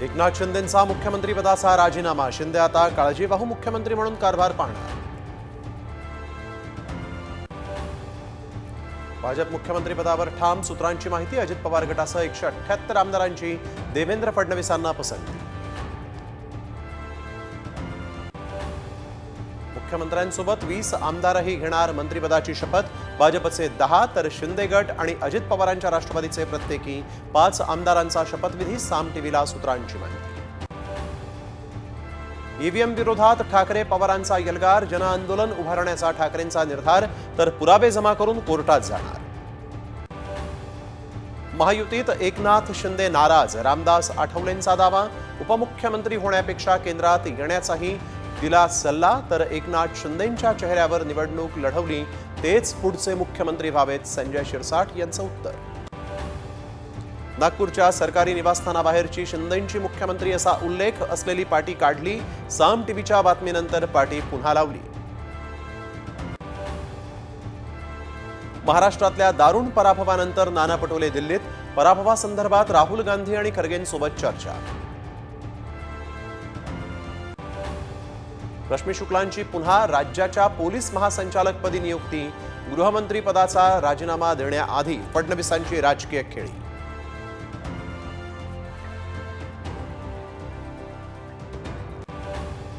एकनाथ शिंदेंचा मुख्यमंत्रीपदाचा राजीनामा. शिंदे आता काळजीवाहू मुख्यमंत्री म्हणून कारभार पाहणार. भाजप मुख्यमंत्रीपदावर ठाम, सूत्रांची माहिती. अजित पवार गटासह 178 आमदारांची देवेंद्र फडणवीसांना पसंती. मुख्यमंत्र्यांसोबत 20 आमदारही घेणार मंत्रिपदाची शपथ. भाजपचे 10 तर शिंदे गट आणि अजित पवारांच्या राष्ट्रवादीचे प्रत्येकी 5 आमदारांचा शपथविधी. साम टीव्हीला सूत्रांची माहिती. ईव्हीएम विरोधात ठाकरे पवारांचा यल्गार. जनआंदोलन उभारण्याचा ठाकरेंचा निर्धार, तर पुरावे जमा करून कोर्टात जाणार. महायुतीत एकनाथ शिंदे नाराज. रामदास आठवलेंचा दावा. उपमुख्यमंत्री होण्यापेक्षा केंद्रात येण्याचाही दिला सल्ला. तर एकनाथ शिंदेंच्या चेहऱ्यावर निवडणूक लढवली तेच पुढचे मुख्यमंत्री व्हावेत, संजय शिरसाट यांचं उत्तर. नागपूरच्या सरकारी निवासस्थानाबाहेरची शिंदेंची मुख्यमंत्री असा उल्लेख असलेली पाटी काढली. साम टीव्हीच्या बातमीनंतर पाटी पुन्हा लावली. महाराष्ट्रातल्या दारुण पराभवानंतर नाना पटोले दिल्लीत. पराभवासंदर्भात राहुल गांधी आणि खरगेंसोबत चर्चा. रश्मी शुक्लांची पुन्हा राज्याच्या पोलीस महासंचालकपदी नियुक्ती. गृहमंत्री पदाचा राजीनामा देण्याआधी फडणवीसांची राजकीय खेळी.